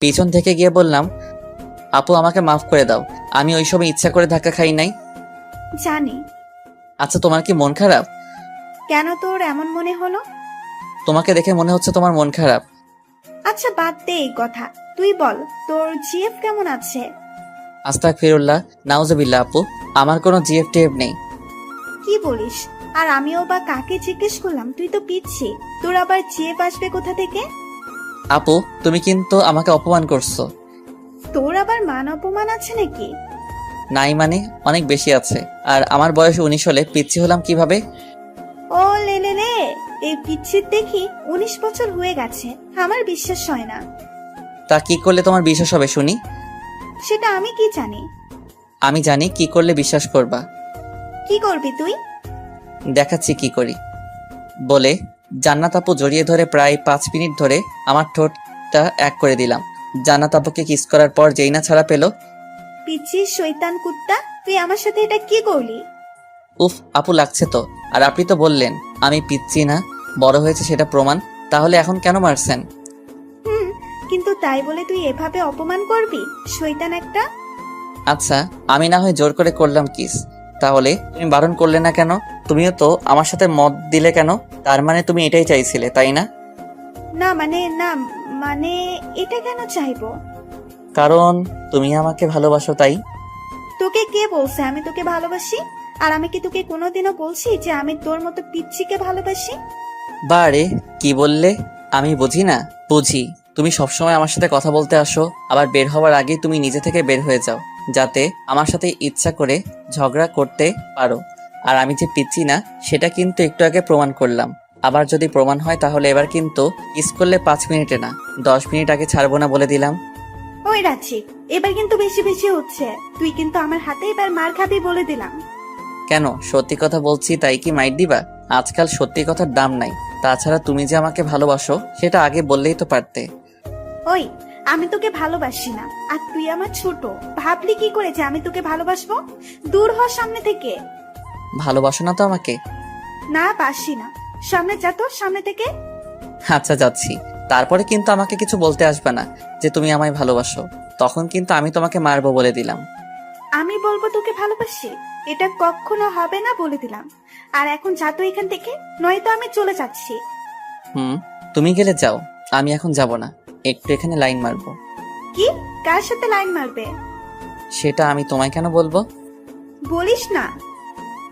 পিছন থেকে গিয়ে বললাম, আপু আমাকে মাফ করে দাও, আমি ওই সময় ইচ্ছা করে ধাক্কা খাই নাই। জানি। আচ্ছা তোমার কি মন খারাপ? কেন তোর এমন মনে হলো? তোমাকে দেখে মনে হচ্ছে তোমার মন খারাপ। আচ্ছা বাদ দে এই কথা, তুই বল তোর জিএফ কেমন আছে? আস্তাগফিরুল্লাহ, নাউজুবিল্লাহ আপু, আমার কোনো জিএফ টিএফ নেই। কি বলিস? আর আমিও বা কাকে জিজ্ঞেস করলাম, তুই তো পিচ্ছি, তোর আবার জিএফ আসবে কোথা থেকে? আপু তুমি কিন্তু আমাকে অপমান করছো। তোর আবার মান অপমান আছে নাকি? নাই মানে অনেক বেশি আছে। আর আমার বয়স 19 হলে পিচ্ছি হলাম কিভাবে? ও লে লে লে, এই পিচ্ছির দেখি 19 বছর হয়ে গেছে, আমার বিশ্বাস হয় না। তা কি করলে তোমার বিশ্বাস হবে শুনি? সেটা আমি কি জানি? আমি জানি কি করলে বিশ্বাস করবা। কি করবি তুই? দেখাচ্ছি কি করি। বলে জান্নাত আপু জড়িয়ে ধরে প্রায় 5 মিনিট ধরে আমার ঠোঁটটা এক করে দিলাম। জান্নাত আপুকে কিস করার পর যেই না ছাড়া পেল। পিচ্ছির শয়তান কুত্তা, তুই আমার সাথে এটা কি করলি? উফ আপু লাগছে তো। আর আপনি তো বললেন আমি পিচ্ছি না, বড় হয়েছে সেটা প্রমাণ। তাহলে এখন কেন মারছেন? হুম, কিন্তু তাই বলে তুই এভাবে অপমান করবি? শয়তান একটা। আচ্ছা আমি না হয় জোর করে করলাম কিস, তাহলে তুমি বারণ করলে না কেন? তুমিও তো আমার সাথে মত দিলে কেন? তার মানে তুমি এটাই চাইছিলে তাই না? না মানে এটা কেন চাইবো? কারণ তুমি আমাকে ভালোবাসো তাই। তোকে কে বলছে আমি তোকে ভালোবাসি? আর আমি কি তোকে কোনোদিনও বলছি যে আমি তোর মতো পিচ্ছিকে ভালোবাসি? বারে কি বললে? আমি বুঝি না? বুঝি। তুমি সবসময় আমার সাথে কথা বলতে আসো, আবার বের হওয়ার আগে তুমি নিজে থেকে বের হয়ে যাও, যাতে আমার সাথে ইচ্ছা করে ঝগড়া করতে পারো। আর আমি যে পিচ্ছি না সেটা কিন্তু একটু আগে প্রমাণ করলাম। আবার যদি প্রমাণ হয় তাহলে এবার কিন্তু কিস করলে 5 মিনিটে না 10 মিনিট আগে ছাড়বো না বলে দিলাম। ওই রাখছি, এবার কিন্তু বেশি বেশি হচ্ছে। তুই কিন্তু আমার হাতে এবার মার খাবি বলে দিলাম। কেন, সত্যি কথা বলছি তাই কি মাইর দিবা? আজকাল সত্যি কথার দাম নাই। তাছাড়া তুমি যে আমাকে ভালোবাসো সেটা আগে বললেই তো পারতে। ওই, আমি তোকে ভালোবাসি না, আর তুই আমার ছোট। ভাবলি কি করে যে আমি তোকে ভালোবাসবো? দূর হ সামনে থেকে। ভালোবাসো না তো আমাকে? না, বাসি না। সামনে যা তো, সামনে থেকে। আচ্ছা যাচ্ছি। তারপরে কিন্তু আমাকে কিছু বলতে আসবে না যে তুমি আমায় ভালোবাসো, তখন কিন্তু আমি তোমাকে মারবো বলে দিলাম। আমি বলবো তোকে ভালোবাসি? এটা কখনো হবে না বলে দিলাম। আর এখন যা তো এখান থেকে, নয়তো আমি চলে যাচ্ছি। তুমি গেলে যাও, আমি এখন যাব না, একটু এখানে লাইন মারবো। কি? কার সাথে লাইন মারবে? সেটা আমি তোমায় কেন বলবো? বলিস না।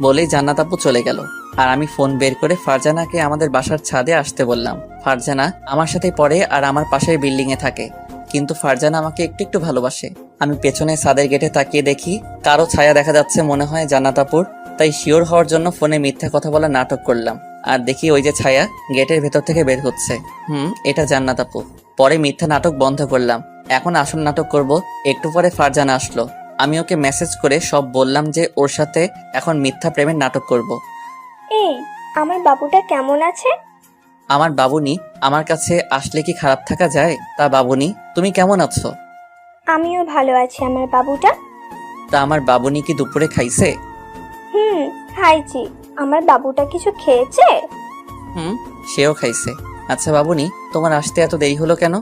বলেই জান্নাত আপু চলে গেল। আর আমি ফোন বের করে ফারজানাকে আমাদের বাসার ছাদে আসতে বললাম। ফারজানা আমার সাথে পড়ে আর আমার পাশের বিল্ডিং এ থাকে, কিন্তু ফারজানা আমাকে একটু একটু ভালোবাসে। আমি পেছনে ছাদের গেটে তাকিয়ে দেখি কারো ছায়া দেখা যাচ্ছে, মনে হয় জান্নাত আপুর। তাই শিওর হওয়ার জন্য ফোনে মিথ্যা কথা বলা নাটক করলাম। আর দেখি ওই যে ছায়া গেটের ভেতর থেকে বের হচ্ছে। এটা জান্নাত আপু। পরে মিথ্যা নাটক বন্ধ করলাম, এখন আসল নাটক করব। একটু পরে ফারজানা আসলো। আমি ওকে মেসেজ করে সব বললাম যে ওর সাথে এখন মিথ্যা প্রেমের নাটক করব। এই, আমার বাবুটা কেমন আছে? আমার বাবুনি আমার কাছে আসলে কি খারাপ থাকা যায়? তা বাবুনি তুমি কেমন আছো? আমিও ভালো আছি। আমার বাবুটা? তা আমার বাবুনি কি দুপুরে খাইছে? হুম, খাইছি। আমার বাবুটা কিছু খেয়েছে? সেও খাইছে। আচ্ছা বাবুনি, তোমার আসতে এত দেরি হলো কেন?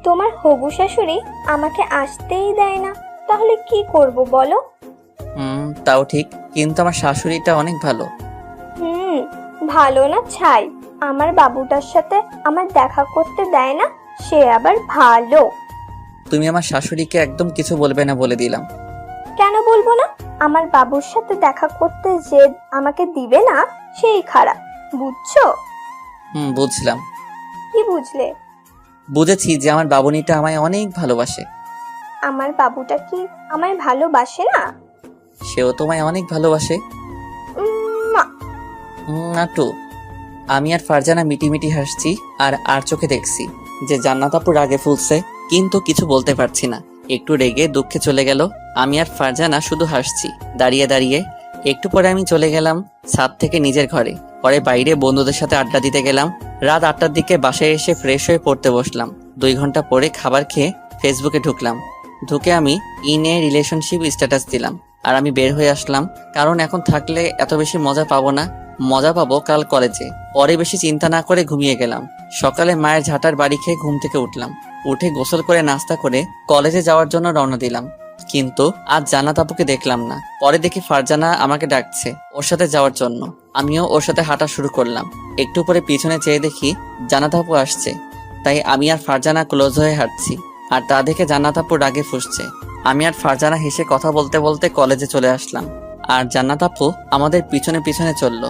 তোমার হবু শাশুড়ি আমাকে আসতেই দেয় না, তাহলে কি করব বলো? তাও ঠিক, কিন্তু আমার শাশুড়িটা অনেক ভালো। ভালো না ছাই, আমার বাবুটার সাথে আমার দেখা করতে দেয় না, সে আবার ভালো। তুমি আমার শাশুড়িকে একদম কিছু বলবে না বলে দিলাম। কেন বলবো না? আমার বাবুর সাথে দেখা করতে যে আমাকে দিবে না, সেই খারাপ, বুঝছো? বুঝলাম। কি বুঝলে? বুঝেছি যে আমার বাবুনিটা আমায় অনেক ভালোবাসে। আমার বাবুটা কি আমায় ভালোবাসে না? সেও তোমায় অনেক ভালোবাসে। মা। নাটু। আমি আর ফারজানা মিটিমিটি হাসছি আর আর চোখে দেখছি যে জান্নাত আপু রাগে ফুলছে, কিন্তু কিছু বলতে পারছি না। একটু রেগে দুঃখে চলে গেল। আমি আর ফারজানা শুধু হাসছি দাঁড়িয়ে দাঁড়িয়ে। একটু পরে আমি চলে গেলাম ছাদ থেকে নিজের ঘরে। পরে বাইরে বন্ধুদের সাথে আড্ডা দিতে গেলাম। রাত 8টার দিকে বাসায় এসে ফ্রেশ হয়ে পড়তে বসলাম। 2 ঘন্টা পরে খাবার খেয়ে ফেসবুকে ঢুকলাম। ঢুকে আমি ইন এ রিলেশনশিপ স্ট্যাটাস দিলাম। আর আমি বের হয়ে আসলাম, কারণ এখন থাকলে এত বেশি মজা পাবো না। মজা পাবো কাল কলেজে। পরে বেশি চিন্তা না করে ঘুমিয়ে গেলাম। সকালে মায়ের ঝাঁটার বাড়ি খেয়ে ঘুম থেকে উঠলাম। উঠে গোসল করে নাস্তা করে কলেজে যাওয়ার জন্য রওনা দিলাম। কিন্তু আজ জান্নাত আপুকে দেখলাম না। পরে দেখি ফারজানা আমাকে ডাকছে ওর সাথে যাওয়ার জন্য। আমিও ওর সাথে হাঁটা শুরু করলাম। একটু পরে পিছনে চেয়ে দেখি জান্নাত আপু আসছে। তাই আমি আর ফারজানা ক্লোজ হয়ে হাঁটছি, আর তা দেখে জান্নাত আপু রাগে ফুঁসছে। আমি আর ফারজানা হেসে কথা বলতে বলতে কলেজে চলে আসলাম, আর জান্নাত আপু আমাদের পিছনে পিছনে চললো।